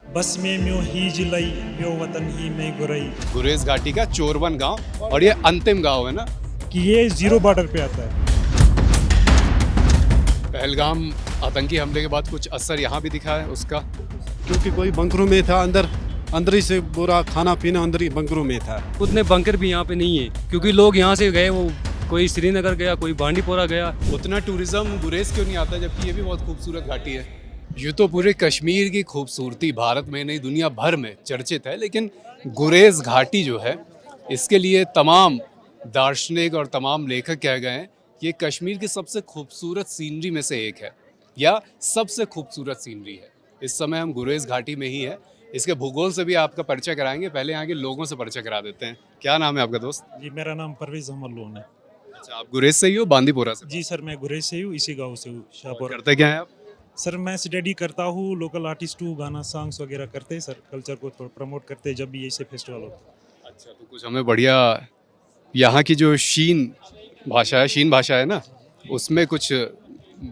बस में म्यो ही जिलाई म्यो वतन ही में गुरई। गुरेज घाटी का चोरवन गांव और ये अंतिम गांव है ना। कि ये जीरो बॉर्डर पे आता है। पहलगाम आतंकी हमले के बाद कुछ असर यहाँ भी दिखा है उसका। क्योंकि कोई बंकरों में था, अंदर ही से पूरा खाना पीना अंदर ही बंकरों में था। उतने बंकर भी यहाँ पे नहीं है क्योंकि लोग यहाँ से गए, वो कोई श्रीनगर गया, कोई बांडीपोरा गया। उतना टूरिज्म गुरेज क्यों नहीं आता जबकि ये भी बहुत खूबसूरत घाटी है। यूँ तो पूरे कश्मीर की खूबसूरती भारत में नहीं दुनिया भर में चर्चित है, लेकिन गुरेज घाटी जो है इसके लिए तमाम दार्शनिक और तमाम लेखक कह गए हैं ये कश्मीर की सबसे खूबसूरत सीनरी में से एक है या सबसे खूबसूरत सीनरी है। इस समय हम गुरेज घाटी में ही है। इसके भूगोल से भी आपका परिचय कराएंगे, पहले यहाँ के लोगों से परिचय करा देते हैं। क्या नाम है आपका दोस्त? जी मेरा नाम परवेज अहमद लोन है। अच्छा, आप गुरेज से ही हो? बांदीपोरा से? जी सर, मैं गुरेज से हूँ, इसी गांव से हूँ, शाहपुर। करते क्या है आप? सर मैं स्टडी करता हूँ, लोकल आर्टिस्ट हूँ, गाना सॉन्ग्स वगैरह करते हैं सर, कल्चर को थोड़ा प्रमोट करते हैं जब भी ऐसे फेस्टिवल होता है। अच्छा, तो कुछ हमें बढ़िया यहाँ की जो शीन भाषा है ना, उसमें कुछ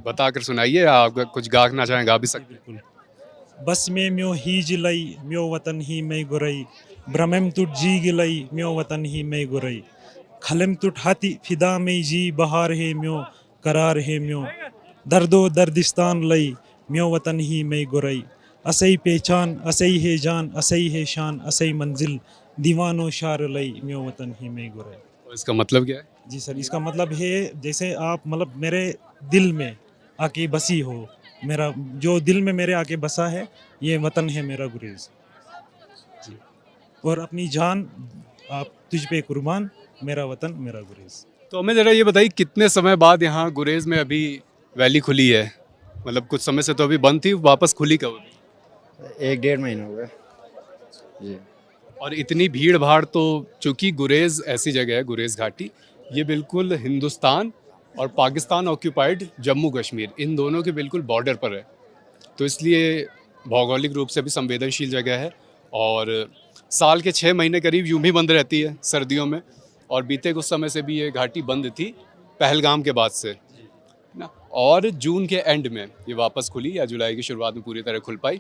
बताकर सुनाइए। आप कुछ गाना चाहें गा भी सकते हैं। बिल्कुल। बस में म्यो ही जिलाई म्यो वतन ही में गुरई। ब्रह्म तुट जी गिलाई म्यो वतन ही में गुरई। खलम तुट हाथी फिदा में जी बहार है म्यो करार है म्यो। दर्दो दर्दिस्तान लई म्यो वतन ही में गुरई। असई पहचान असई है जान असई है शान असई मंजिल दीवानो शार लई म्यो वतन ही में गुरई। और इसका मतलब क्या है? जी सर, इसका मतलब है जैसे आप मतलब मेरे दिल में आके बसी हो, मेरा जो दिल में मेरे आके बसा है ये वतन है मेरा गुरेज जी। और अपनी जान आप तुझ पे कुर्बान, मेरा वतन मेरा गुरेज। तो हमें ज़रा ये बताइए कितने समय बाद यहाँ गुरेज में अभी वैली खुली है? मतलब कुछ समय से तो अभी बंद थी, वापस खुली कब? 1-1.5 महीना हो गया जी। और इतनी भीड़ भाड़ तो, चूँकि गुरेज ऐसी जगह है, गुरेज घाटी ये बिल्कुल हिंदुस्तान और पाकिस्तान ऑक्यूपाइड जम्मू कश्मीर इन दोनों के बिल्कुल बॉर्डर पर है, तो इसलिए भौगोलिक रूप से भी संवेदनशील जगह है। और साल के 6 महीने करीब यूं भी बंद रहती है सर्दियों में, और बीते कुछ समय से भी ये घाटी बंद थी पहलगाम के बाद से ना। और जून के एंड में ये वापस खुली या जुलाई की शुरुआत में पूरी तरह खुल पाई।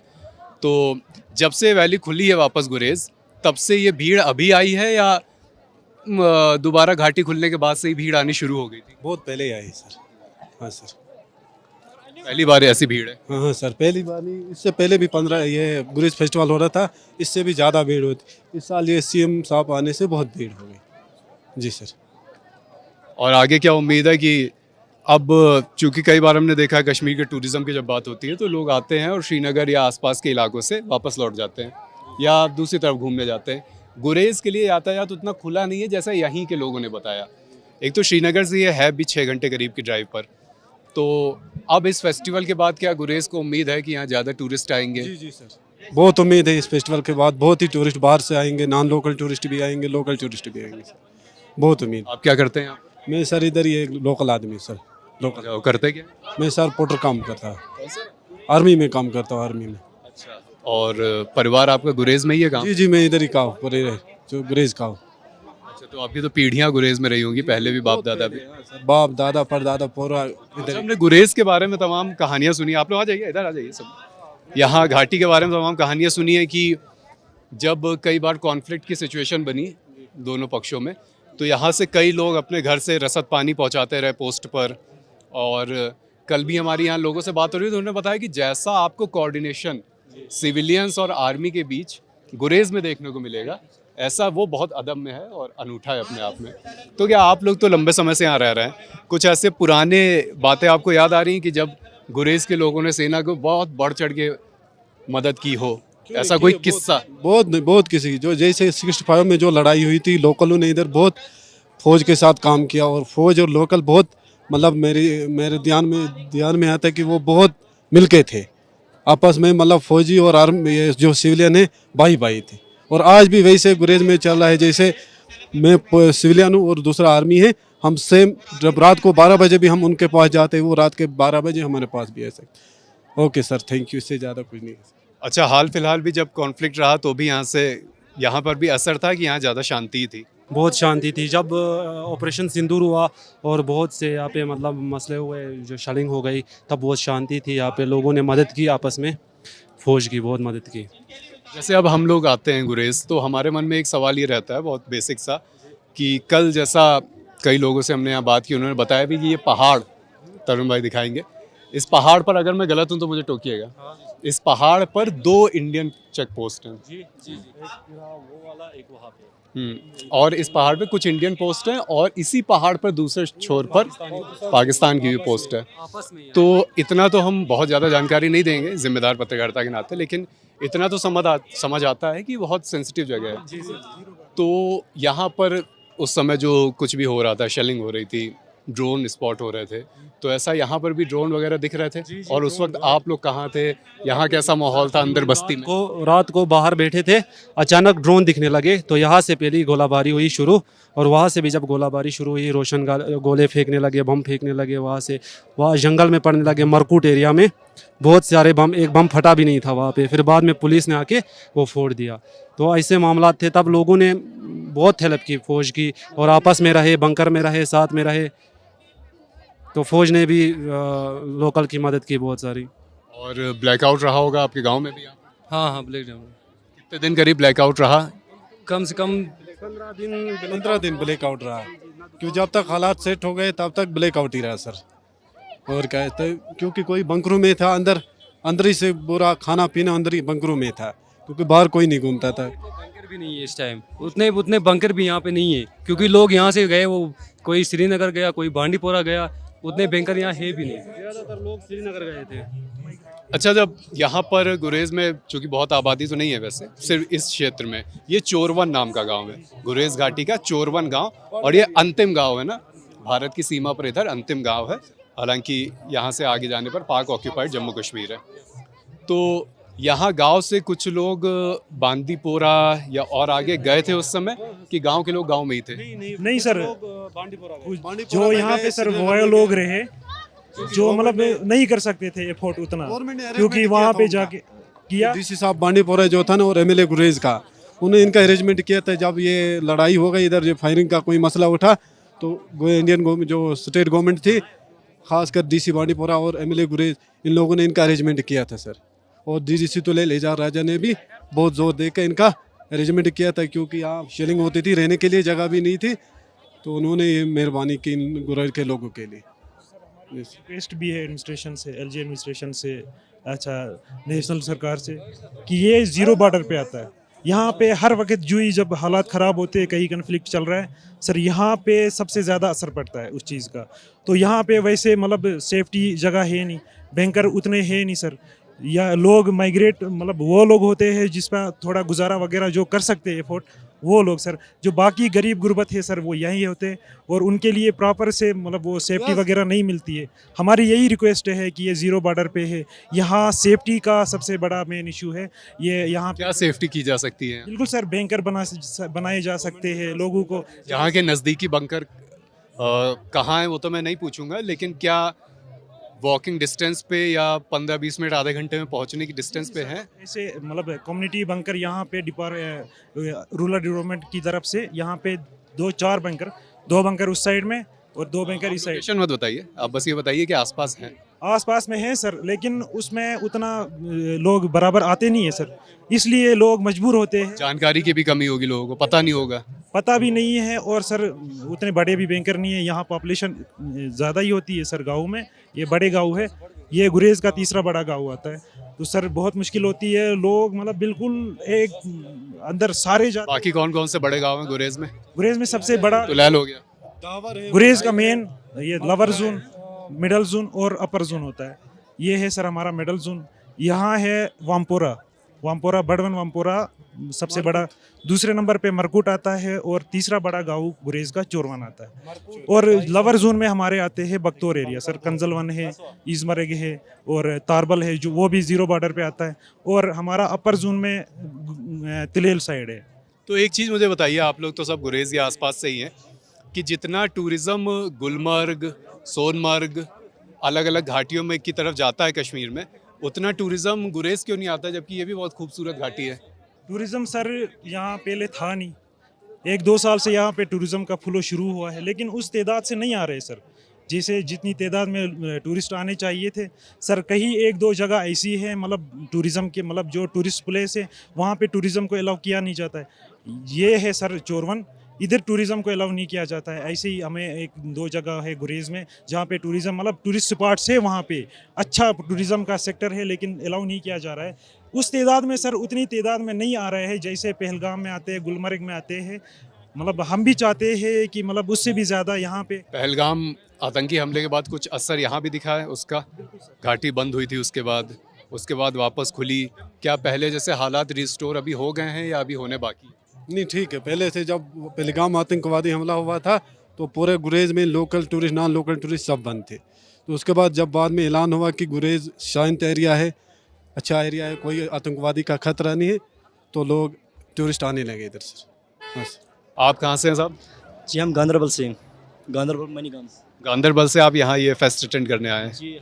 तो जब से वैली खुली है वापस गुरेज, तब से ये भीड़ अभी आई है या दोबारा घाटी खुलने के बाद से ही भीड़ आनी शुरू हो गई थी? बहुत पहले आई सर। हाँ सर, पहली बार ऐसी भीड़ है? हाँ सर, पहली बार नहीं, इससे पहले भी 15 ये गुरेज फेस्टिवल हो रहा था, इससे भी ज़्यादा भीड़ होती। इस साल ये सीएम साहब आने से बहुत भीड़ हो गई जी सर। और आगे क्या उम्मीद है कि अब, चूंकि कई बार हमने देखा है कश्मीर के टूरिज्म की जब बात होती है तो लोग आते हैं और श्रीनगर या आसपास के इलाकों से वापस लौट जाते हैं या दूसरी तरफ घूमने जाते हैं। गुरेज के लिए यातायात उतना खुला नहीं है जैसा यहीं के लोगों ने बताया। एक तो श्रीनगर से ये है भी 6 घंटे करीब की ड्राइव पर। तो अब इस फेस्टिवल के बाद क्या गुरेज को उम्मीद है कि यहाँ ज़्यादा टूरिस्ट आएंगे? जी जी सर, बहुत उम्मीद है। इस फेस्टिवल के बाद बहुत ही टूरिस्ट बाहर से आएंगे, नॉन लोकल टूरिस्ट भी आएंगे, लोकल टूरिस्ट भी आएंगे सर, बहुत उम्मीद। आप क्या करते हैं? आप मैं सर इधर ही एक लोकल आदमी सर, लोकल। करते क्या? मैं सर पोर्टर काम करता हूँ, आर्मी में काम करता हूँ, आर्मी में। अच्छा, और परिवार आपका गुरेज में ही है काम? जी जी, मैं इधर ही का हूँ, पूरे जो गुरेज का हूँ। अच्छा, तो आपकी तो पीढ़ियाँ गुरेज में रही होंगी, पहले भी बाप दादा भी? बाप दादा परदादा पूरा अच्छा, इधर। हमने गुरेज के बारे में तमाम कहानियाँ सुनी। आप लोग आ जाइए, इधर आ जाइए सब। यहाँ घाटी के बारे में तमाम कहानियाँ सुनी है कि जब कई बार कॉन्फ्लिक्ट की सिचुएशन बनी दोनों पक्षों में, तो यहाँ से कई लोग अपने घर से रसद पानी पहुँचाते रहे पोस्ट पर। और कल भी हमारी यहाँ लोगों से बात हो रही थी, तो उन्होंने बताया कि जैसा आपको कोऑर्डिनेशन सिविलियंस और आर्मी के बीच गुरेज में देखने को मिलेगा, ऐसा वो बहुत अदम्य है और अनूठा है अपने आप में। तो क्या आप लोग तो लंबे समय से यहाँ रह रहे हैं, कुछ ऐसे पुराने बातें आपको याद आ रही हैं कि जब गुरेज के लोगों ने सेना को बहुत बढ़ चढ़ के मदद की हो? ऐसा कोई किस्सा? बहुत किसी की, जो जैसे 65 में जो लड़ाई हुई थी, लोकलों ने इधर बहुत फौज के साथ काम किया, और फौज और लोकल बहुत, मतलब मेरे ध्यान में आता है कि वो बहुत मिलके थे आपस में, मतलब फौजी और आर्मी ये जो सिविलियन है भाई भाई थे। और आज भी वैसे गुरेज में चल रहा है, जैसे मैं सिविलियन हूँ और दूसरा आर्मी है, हम सेम, जब रात को 12 बजे भी हम उनके पास जाते हैं, वो रात के 12 बजे हमारे पास भी आ सकते। ओके सर, थैंक यू, इससे ज़्यादा कुछ नहीं है। अच्छा, हाल फिलहाल भी जब कॉन्फ्लिक्ट रहा तो भी यहाँ पर भी असर था कि यहाँ ज़्यादा शांति थी? बहुत शांति थी। जब ऑपरेशन सिंदूर हुआ और बहुत से यहाँ पे मतलब मसले हुए, जो शलिंग हो गई, तब बहुत शांति थी यहाँ पे। लोगों ने मदद की आपस में, फ़ौज की बहुत मदद की। जैसे अब हम लोग आते हैं गुरेज, तो हमारे मन में एक सवाल ये रहता है बहुत बेसिक सा, कि कल जैसा कई लोगों से हमने यहाँ बात की, उन्होंने बताया भी कि ये पहाड़, तरुण भाई दिखाएंगे, इस पहाड़ पर, अगर मैं गलत हूँ तो मुझे टोकिएगा, इस पहाड़ पर 2 इंडियन चेक पोस्ट हैं। जी जी जी, वो वाला एक वहाँ पे। और इस पहाड़ पे कुछ इंडियन पोस्ट हैं, और इसी पहाड़ पर दूसरे छोर पर पाकिस्तान की भी पोस्ट है। आपस में ही तो इतना तो हम बहुत ज़्यादा जानकारी नहीं देंगे जिम्मेदार पत्रकारिता के नाते, लेकिन इतना तो समझ आता है कि बहुत सेंसिटिव जगह है। तो यहाँ पर उस समय जो कुछ भी हो रहा था, शेलिंग हो रही थी, ड्रोन स्पॉट हो रहे थे, तो ऐसा यहाँ पर भी ड्रोन वगैरह दिख रहे थे? और उस वक्त आप लोग कहाँ थे? यहाँ कैसा माहौल था अंदर बस्ती में? रात को बाहर बैठे थे, अचानक ड्रोन दिखने लगे, तो यहाँ से पहली गोलाबारी हुई शुरू, और वहाँ से भी जब गोलाबारी शुरू हुई, रोशन गोले फेंकने लगे, बम फेंकने लगे, वहाँ जंगल में पड़ने लगे, मरकूट एरिया में बहुत सारे बम, एक बम फटा भी नहीं था वहाँ पे। फिर बाद में पुलिस ने आके वो फोड़ दिया। तो ऐसे मामला थे, तब लोगों ने बहुत हेल्प की फ़ौज की, और आपस में रहे, बंकर में रहे, साथ में रहे, तो फ़ौज ने भी लोकल की मदद की बहुत सारी। और ब्लैकआउट रहा होगा आपके गांव में भी? हाँ हाँ, ब्लैक डाउन कितने दिन करीब ब्लैकआउट रहा? कम से कम 15 दिन ब्लैकआउट रहा, क्योंकि जब तक हालात सेट हो गए तब तक ब्लैकआउट ही रहा सर। और क्या है, तो क्योंकि कोई बंकरों में था, अंदर ही से पूरा खाना पीना अंदर ही बंकरों में था, क्योंकि बाहर कोई नहीं घूमता था। बंकर भी नहीं है इस टाइम, उतने बंकर भी यहाँ पे नहीं है, क्योंकि लोग यहाँ से गए, वो कोई श्रीनगर गया, कोई बांडीपोरा गया, उतने बैंकर यहाँ है भी नहीं, ज़्यादातर लोग श्रीनगर गए थे। अच्छा, जब यहाँ पर गुरेज में, चूँकि बहुत आबादी तो नहीं है वैसे, सिर्फ इस क्षेत्र में, ये चोरवन नाम का गांव है, गुरेज घाटी का चोरवन गांव, और ये अंतिम गांव है ना, भारत की सीमा पर इधर अंतिम गांव है। हालांकि यहाँ से आगे जाने पर पाक ऑक्यूपाइड जम्मू कश्मीर है। तो यहाँ गांव से कुछ लोग बांदीपोरा या और आगे गए थे उस समय, कि गांव के लोग गांव में ही थे? नहीं सर, जो यहाँ पे सर वो लोग रहे जो मतलब नहीं कर सकते थे एफोर्ट उतना, क्योंकि वहाँ पे जाके किया। डीसी साहब बांडीपोरा जो था ना, और एमएलए गुरेज का, उन्होंने इनका अरेंजमेंट किया था। जब ये लड़ाई हो गई, इधर जो फायरिंग का कोई मसला उठा, तो इंडियन गवर्नमेंट, जो स्टेट गवर्नमेंट थी, खासकर डीसी बांडीपोरा और एमएलए गुरेज, इन लोगों ने इनका अरेंजमेंट किया था सर। और डीजीसी तो लेजार राजा ने भी बहुत जोर देकर इनका अरेंजमेंट किया था, क्योंकि यहाँ शेलिंग होती थी, रहने के लिए जगह भी नहीं थी, तो उन्होंने ये मेहरबानी की इन गुरेज के लोगों के लिए। रिक्वेस्ट भी है एडमिनिस्ट्रेशन से, एलजी एडमिनिस्ट्रेशन से, अच्छा नेशनल सरकार से, कि ये जीरो बॉर्डर पे आता है। यहाँ पे हर वक्त जो ही जब हालात ख़राब होते हैं, कहीं कन्फ्लिक्ट चल रहा है सर, यहाँ पे सबसे ज़्यादा असर पड़ता है उस चीज़ का। तो यहाँ पे वैसे मतलब सेफ्टी जगह है नहीं, बैंकर उतने हैं नहीं सर, या लोग माइग्रेट, मतलब वो लोग होते हैं जिस पर थोड़ा गुजारा वगैरह जो कर सकते हैं एफोर्ट, वो लोग सर। जो बाकी गरीब गुरबत है सर, वो यहीं होते हैं, और उनके लिए प्रॉपर से मतलब वो सेफ्टी वगैरह नहीं मिलती है। हमारी यही रिक्वेस्ट है कि ये ज़ीरो बॉर्डर पे है, यहाँ सेफ्टी का सबसे बड़ा मेन इशू है। ये यहाँ क्या सेफ्टी की जा सकती है? बिल्कुल सर, बैंकर बनाए जा सकते हैं लोगों को। यहाँ के नज़दीकी बंकर कहाँ है वो तो मैं नहीं पूछूंगा, लेकिन क्या वॉकिंग डिस्टेंस पे या 15-20 मिनट आधे घंटे में पहुँचने की डिस्टेंस पे है? ऐसे मतलब कम्युनिटी बंकर यहाँ पे रूरल डेवलपमेंट की तरफ से यहाँ पे 2-4 बंकर, 2 बंकर उस साइड में और 2 बंकर इस साइड। लोकेशन मत बताइए, आप बस ये बताइए कि आसपास हैं। आसपास में है सर, लेकिन उसमें उतना लोग बराबर आते नहीं है सर, इसलिए लोग मजबूर होते हैं। जानकारी की भी कमी होगी, लोगों को पता नहीं होगा। पता भी नहीं है, और सर उतने बड़े भी बैंकर नहीं है। यहाँ पॉपुलेशन ज़्यादा ही होती है सर गाँव में, ये बड़े गाँव है, ये गुरेज का तीसरा बड़ा गाँव आता है, तो सर बहुत मुश्किल होती है। लोग मतलब बिल्कुल एक अंदर सारे जाते। बाकी कौन कौन से बड़े गाँव हैं गुरेज में? गुरेज में सबसे बड़ा तुलैल हो गया, गुरेज का मेन ये लोअर जोन, मिडल जोन और अपर जोन होता है। ये है सर हमारा मिडल जोन। यहाँ है वामपोरा बड़वन वामपोरा सबसे बड़ा, दूसरे नंबर पे मरकूट आता है, और तीसरा बड़ा गाँव गुरेज का चोरवन आता है। और लोअर जोन में हमारे आते हैं बख्तौर एरिया सर, कंजलवन है, ईजमर्ग है और तारबल है, जो वो भी ज़ीरो बॉर्डर पे आता है। और हमारा अपर जोन में तिलेल साइड है। तो एक चीज़ मुझे बताइए, आप लोग तो सब गुरेज के आसपास से ही हैं, कि जितना टूरिज़्म गुलमर्ग, सोनमर्ग, अलग अलग घाटियों में की तरफ जाता है कश्मीर में, उतना टूरिज़्म गुरेज क्यों नहीं आता, जबकि ये भी बहुत खूबसूरत घाटी है? टूरिज़्म सर यहाँ पहले था नहीं, 1-2 साल से यहाँ पे टूरिज़्म का फ्लो शुरू हुआ है, लेकिन उस तादाद से नहीं आ रहे सर। जैसे जितनी तादाद में टूरिस्ट आने चाहिए थे सर, कहीं एक दो जगह ऐसी है मतलब टूरिज़म के मतलब जो टूरिस्ट प्लेस है वहाँ पे टूरिज़म को अलाउ किया नहीं जाता है। ये है सर चोरवन, इधर टूरिज़म को अलाउ नहीं किया जाता है। ऐसे ही हमें एक दो जगह है गुरेज़ में जहाँ पे टूरिज़म मतलब टूरिस्ट स्पॉट्स है, वहाँ पे अच्छा टूरिज़म का सेक्टर है लेकिन अलाउ नहीं किया जा रहा है। उस तादाद में सर उतनी तादाद में नहीं आ रहे हैं जैसे पहलगाम में आते हैं, गुलमर्ग में आते हैं। मतलब हम भी चाहते हैं कि मतलब उससे भी ज़्यादा यहाँ पे पहलगाम आतंकी हमले के बाद कुछ असर यहाँ भी दिखा है उसका? घाटी बंद हुई थी उसके बाद वापस खुली, क्या पहले जैसे हालात रिस्टोर अभी हो गए हैं या अभी होने बाकी? नहीं ठीक है, पहले से जब पहलगाम आतंकवादी हमला हुआ था तो पूरे गुरेज में local tourist non local tourist सब बंद थे। तो उसके बाद जब बाद में ऐलान हुआ कि गुरेज शांत एरिया है, अच्छा एरिया है, कोई आतंकवादी का खतरा नहीं है, तो लोग टूरिस्ट आने लगे इधर से। बस। आप कहाँ से हैं साहब? जी हम गांधरबल से हैं, गांधरबल मनीगांव। गांधरबल से आप यहाँ ये फेस्ट अटेंड करने आए हैं? जी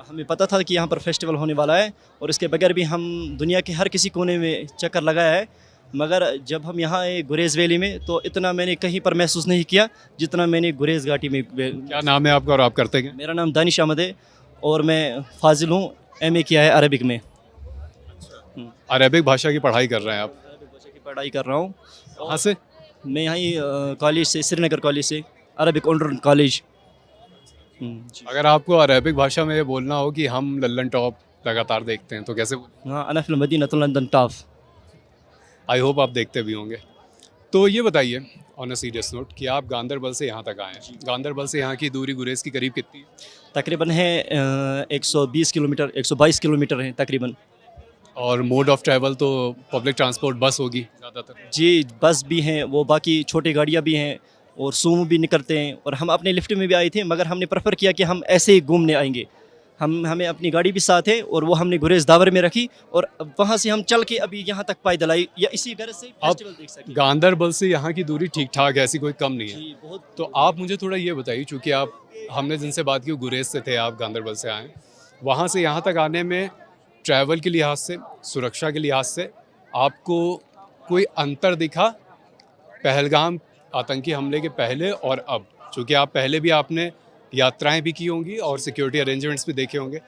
हमें पता था कि यहाँ पर फेस्टिवल होने वाला है और इसके बगैर भी हम दुनिया के हर किसी कोने में चक्कर लगाया है, मगर जब हम यहाँ आए गुरेज़ वैली में तो इतना मैंने कहीं पर महसूस नहीं किया जितना मैंने गुरेज़ घाटी में। क्या नाम है आपका और आप करते हैं? मेरा नाम दानिश अहमद है और मैं फाजिल हूँ, MA किया है अरबिक में। अरबिक भाषा की पढ़ाई कर रहे हैं आप? अरबिक भाषा की पढ़ाई कर रहा हूँ। कहाँ से? मैं यहाँ कॉलेज से, श्रीनगर कॉलेज से, अरबिक ऑनर कॉलेज। अगर आपको अरबिक भाषा में ये बोलना हो कि हम लल्लन टॉप लगातार देखते हैं तो कैसे बोलें? हाँ, अना फिल मदीनतुल लंदन टॉफ। आई होप आप देखते भी होंगे। तो ये बताइए ऑन अ सीरियस नोट कि आप गांधरबल से यहाँ तक आए हैं, गांधरबल से यहाँ की दूरी गुरेज़ की करीब कितनी है? तकरीबन है 120 किलोमीटर, 122 किलोमीटर है तकरीबन। और मोड ऑफ ट्रैवल तो पब्लिक ट्रांसपोर्ट बस होगी ज़्यादातर? जी बस भी हैं, वो बाकी छोटी गाड़ियाँ भी हैं और सूमो भी निकलते हैं। और हम अपने लिफ्ट में भी आए थे मगर हमने प्रेफर किया कि हम ऐसे ही घूमने आएंगे। हमें अपनी गाड़ी भी साथ है और वो हमने गुरेज़ दावर में रखी और वहाँ से हम चल के अभी यहाँ तक पैदल आई या इसी गरज से फेस्टिवल देख सकें। गांधरबल से यहाँ की दूरी ठीक ठाक है, ऐसी कोई कम नहीं है। जी बहुत। तो आप मुझे थोड़ा ये बताइए, चूँकि आप हमने जिनसे बात की गुरेज़ से थे, आप गांधरबल से आए, वहाँ से यहाँ तक आने में ट्रैवल के लिहाज से, सुरक्षा के लिहाज से आपको कोई अंतर दिखा पहलगाम आतंकी हमले के पहले और अब? चूँकि आप पहले भी आपने यात्राएं भी की होंगी और सिक्योरिटी अरेंजमेंट्स भी देखे होंगे,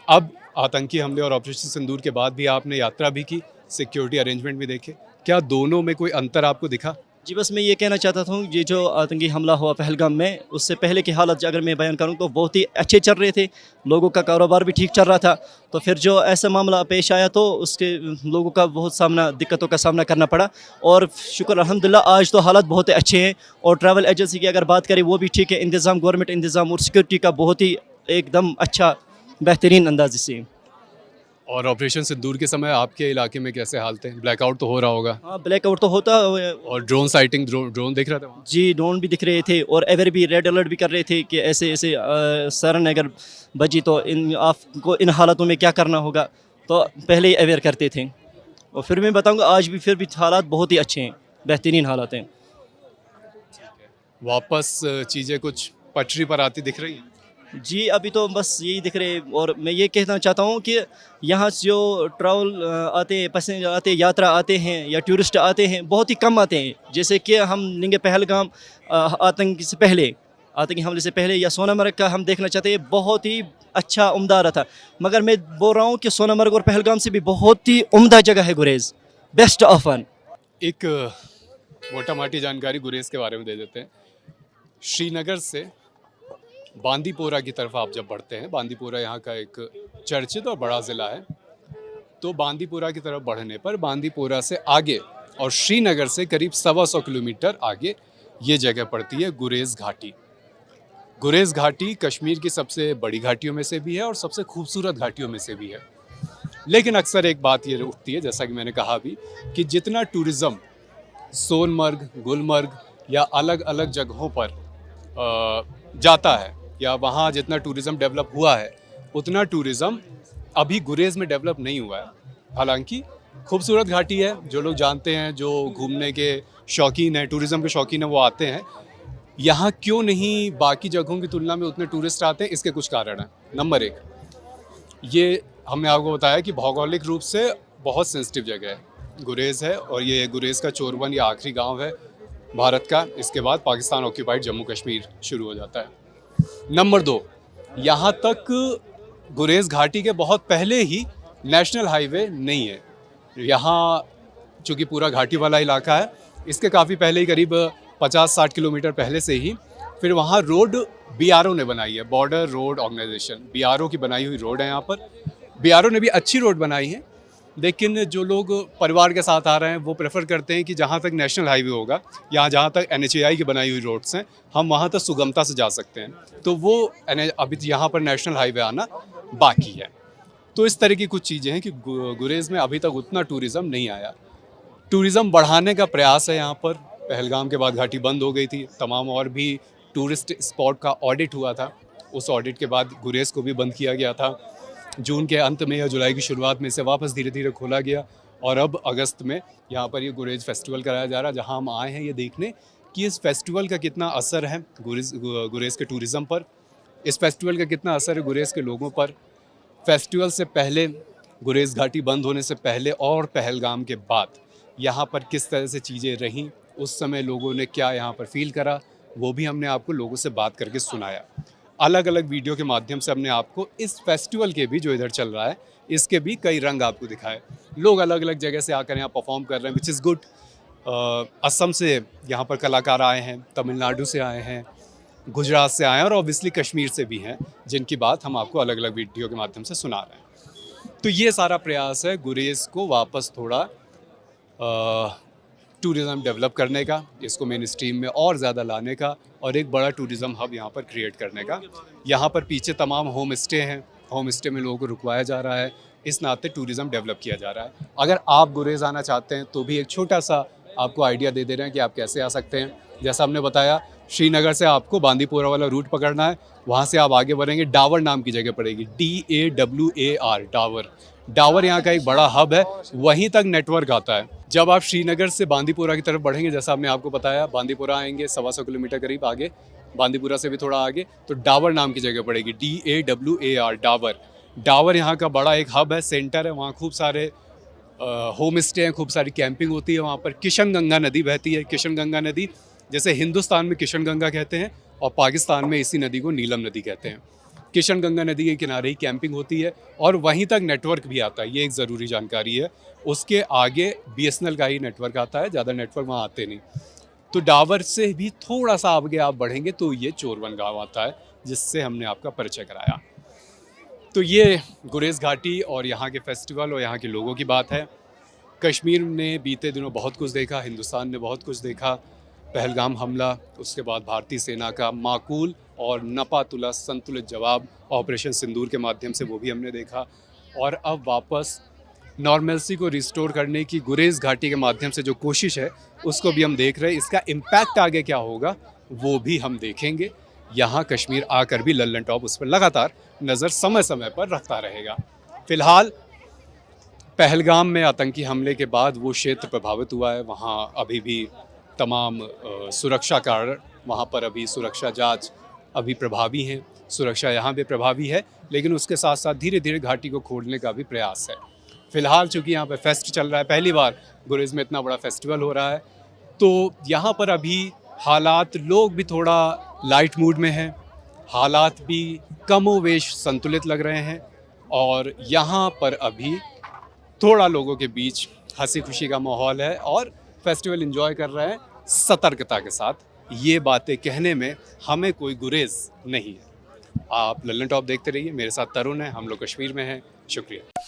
अब आतंकी हमले और ऑपरेशन सिंदूर के बाद भी आपने यात्रा भी की, सिक्योरिटी अरेंजमेंट भी देखे, क्या दोनों में कोई अंतर आपको दिखा? जी बस मैं ये कहना चाहता था, ये जो आतंकी हमला हुआ पहलगाम में, उससे पहले की हालत अगर मैं बयान करूं तो बहुत ही अच्छे चल रहे थे, लोगों का कारोबार भी ठीक चल रहा था। तो फिर जो ऐसा मामला पेश आया तो उसके लोगों का बहुत दिक्कतों का सामना करना पड़ा। और शुक्र अल्हम्दुलिल्लाह आज तो हालात बहुत ही अच्छे हैं और ट्रैवल एजेंसी की अगर बात करें वो भी ठीक है, इंतज़ाम गवर्नमेंट इंतज़ाम और सिक्योरिटी का बहुत ही एकदम अच्छा बेहतरीन अंदाज से। और ऑपरेशन सिंदूर के समय आपके इलाके में कैसे हाल थे? ब्लैकआउट तो हो रहा होगा? हाँ ब्लैकआउट तो होता। और ड्रोन साइटिंग, ड्रोन दिख रहा था वहाँ? जी ड्रोन भी दिख रहे थे और एवर भी रेड अलर्ट भी कर रहे थे कि ऐसे ऐसे सरन अगर बजी तो आपको इन हालातों में क्या करना होगा, तो पहले ही अवेयर करते थे। और फिर मैं बताऊंगा आज भी फिर भी हालात बहुत ही अच्छे हैं, बेहतरीन हालात हैं। वापस चीज़ें कुछ पटरी पर आती दिख रही हैं? जी अभी तो बस यही दिख रहे। और मैं ये कहना चाहता हूँ कि यहाँ से जो ट्रैवल आते हैं, पैसेंजर आते हैं, यात्रा आते हैं या टूरिस्ट आते हैं, बहुत ही कम आते हैं। जैसे कि हम लेंगे पहलगाम आतंकी से पहले, आतंकी हमले से पहले, या सोनामर्ग का हम देखना चाहते हैं, बहुत ही अच्छा उम्दा रहा था। मगर मैं बोल रहा हूँ कि सोनामर्ग और पहलगाम से भी बहुत ही उम्दा जगह है गुरेज़, बेस्ट ऑफ वन। एक मोटा माटी जानकारी गुरेज़ के बारे में दे देते हैं। श्रीनगर से बांदीपोरा की तरफ आप जब बढ़ते हैं, बांदीपोरा यहाँ का एक चर्चित और बड़ा ज़िला है, तो बांदीपोरा की तरफ बढ़ने पर बांदीपोरा से आगे और श्रीनगर से करीब 125 किलोमीटर आगे ये जगह पड़ती है गुरेज़ घाटी। गुरेज़ घाटी कश्मीर की सबसे बड़ी घाटियों में से भी है और सबसे खूबसूरत घाटियों में से भी है। लेकिन अक्सर एक बात ये उठती है, जैसा कि मैंने कहा भी, कि जितना टूरिज़्म सोनमर्ग, गुलमर्ग या अलग अलग जगहों पर जाता है या वहाँ जितना टूरिज़्म डेवलप हुआ है, उतना टूरिज़्म अभी गुरेज़ में डेवलप नहीं हुआ है। हालांकि खूबसूरत घाटी है, जो लोग जानते हैं, जो घूमने के शौकीन हैं, टूरिज़्म के शौकीन हैं, वो आते हैं। यहाँ क्यों नहीं बाकी जगहों की तुलना में उतने टूरिस्ट आते हैं? इसके कुछ कारण हैं। नंबर 1, ये हमने आपको बताया कि भौगोलिक रूप से बहुत सेंसिटिव जगह है गुरेज़ है, और ये गुरेज़ का चोरवन या आखिरी गाँव है भारत का। इसके बाद पाकिस्तान ऑक्यूपाइड जम्मू कश्मीर शुरू हो जाता है। नंबर 2, यहाँ तक गुरेज घाटी के बहुत पहले ही नेशनल हाईवे नहीं है। यहाँ चूँकि पूरा घाटी वाला इलाका है, इसके काफ़ी पहले ही करीब 50-60 किलोमीटर पहले से ही फिर वहाँ रोड BRO ने बनाई है, बॉर्डर रोड ऑर्गेनाइजेशन, BRO की बनाई हुई रोड है यहाँ पर। BRO ने भी अच्छी रोड बनाई है, लेकिन जो लोग परिवार के साथ आ रहे हैं वो प्रेफर करते हैं कि जहाँ तक नेशनल हाईवे होगा या जहाँ तक NHAI की बनाई हुई रोड्स हैं, हम वहाँ तक सुगमता से जा सकते हैं। तो वो अभी यहाँ पर नेशनल हाईवे आना बाकी है। तो इस तरह की कुछ चीज़ें हैं कि गुरेज में अभी तक उतना टूरिज़्म नहीं आया। टूरिज़्म बढ़ाने का प्रयास है यहाँ पर। पहलगाम के बाद घाटी बंद हो गई थी, तमाम और भी टूरिस्ट स्पॉट का ऑडिट हुआ था। उस ऑडिट के बाद गुरेज को भी बंद किया गया था। जून के अंत में या जुलाई की शुरुआत में इसे वापस धीरे धीरे खोला गया और अब अगस्त में यहाँ पर ये गुरेज फेस्टिवल कराया जा रहा है, जहाँ हम आए हैं ये देखने कि इस फेस्टिवल का कितना असर है गुरेज के टूरिज़्म पर, इस फेस्टिवल का कितना असर है गुरेज के लोगों पर। फेस्टिवल से पहले, गुरेज घाटी बंद होने से पहले और पहलगाम के बाद यहाँ पर किस तरह से चीज़ें रहीं, उस समय लोगों ने क्या यहाँ पर फील करा, वो भी हमने आपको लोगों से बात करके सुनाया। अलग अलग वीडियो के माध्यम से हमने आपको इस फेस्टिवल के भी जो इधर चल रहा है इसके भी कई रंग आपको दिखाए। लोग अलग अलग जगह से आकर यहाँ परफॉर्म कर रहे हैं, विच इज़ गुड। असम से यहाँ पर कलाकार आए हैं, तमिलनाडु से आए हैं, गुजरात से आए हैं और ऑब्वियसली कश्मीर से भी हैं, जिनकी बात हम आपको अलग अलग वीडियो के माध्यम से सुना रहे हैं। तो ये सारा प्रयास है गुरेज को वापस थोड़ा टूरिज़्म डेवलप करने का, इसको मेन स्ट्रीम में और ज़्यादा लाने का और एक बड़ा टूरिज़्म हब यहाँ पर क्रिएट करने का। यहाँ पर पीछे तमाम होम स्टे हैं, होम स्टे में लोगों को रुकवाया जा रहा है, इस नाते टूरिज़्म डेवलप किया जा रहा है। अगर आप गुरेज आना चाहते हैं तो भी एक छोटा सा आपको आइडिया दे रहे हैं कि आप कैसे आ सकते हैं। जैसा हमने बताया, श्रीनगर से आपको बांदीपोरा वाला रूट पकड़ना है, वहाँ से आप आगे बढ़ेंगे, डावर नाम की जगह पड़ेगी, DAWAR, डावर। डावर यहाँ का एक बड़ा हब है, वहीं तक नेटवर्क आता है। जब आप श्रीनगर से बांदीपोरा की तरफ बढ़ेंगे, जैसा हमने आपको बताया, बांदीपोरा आएंगे 125 किलोमीटर करीब आगे, बांदीपोरा से भी थोड़ा आगे, तो डावर नाम की जगह पड़ेगी, DAWAR, डावर। डावर यहाँ का बड़ा एक हब है, सेंटर है, वहाँ खूब सारे होम स्टे हैं, खूब सारी कैंपिंग होती है। वहाँ पर किशन गंगा नदी बहती है। किशन गंगा नदी, जैसे हिंदुस्तान में किशन गंगा कहते हैं और पाकिस्तान में इसी नदी को नीलम नदी कहते हैं। किशन गंगा नदी के किनारे ही कैंपिंग होती है और वहीं तक नेटवर्क भी आता है, ये एक ज़रूरी जानकारी है। उसके आगे BSNL का ही नेटवर्क आता है, ज़्यादा नेटवर्क वहाँ आते नहीं। तो डावर से भी थोड़ा सा आगे आप बढ़ेंगे तो ये चोरवन गाँव आता है, जिससे हमने आपका परिचय कराया। तो ये गुरेज घाटी और यहाँ के फेस्टिवल और यहाँ के लोगों की बात है। कश्मीर ने बीते दिनों बहुत कुछ देखा, हिंदुस्तान ने बहुत कुछ देखा। पहलगाम हमला, उसके बाद भारतीय सेना का माकूल और नपातुला संतुलित जवाब ऑपरेशन सिंदूर के माध्यम से, वो भी हमने देखा। और अब वापस नॉर्मलसी को रिस्टोर करने की गुरेज घाटी के माध्यम से जो कोशिश है, उसको भी हम देख रहे हैं। इसका इम्पैक्ट आगे क्या होगा वो भी हम देखेंगे। यहाँ कश्मीर आकर भी लल्लन टॉप उस पर लगातार नज़र समय समय पर रखता रहेगा। फ़िलहाल पहलगाम में आतंकी हमले के बाद वो क्षेत्र प्रभावित हुआ है, वहाँ अभी भी तमाम सुरक्षा कारण, वहाँ पर अभी सुरक्षा जांच अभी प्रभावी हैं, सुरक्षा यहाँ भी प्रभावी है, लेकिन उसके साथ साथ धीरे धीरे घाटी को खोलने का भी प्रयास है। फ़िलहाल चूँकि यहाँ पे फेस्ट चल रहा है, पहली बार गुरेज में इतना बड़ा फेस्टिवल हो रहा है, तो यहाँ पर अभी हालात, लोग भी थोड़ा लाइट मूड में हैं, हालात भी कमोवेश संतुलित लग रहे हैं और यहाँ पर अभी थोड़ा लोगों के बीच हंसी खुशी का माहौल है और फेस्टिवल एंजॉय कर रहे हैं सतर्कता के साथ। ये बातें कहने में हमें कोई गुरेज नहीं है। आप लल्लन टॉप देखते रहिए, मेरे साथ तरुण है, हम लोग कश्मीर में हैं। शुक्रिया।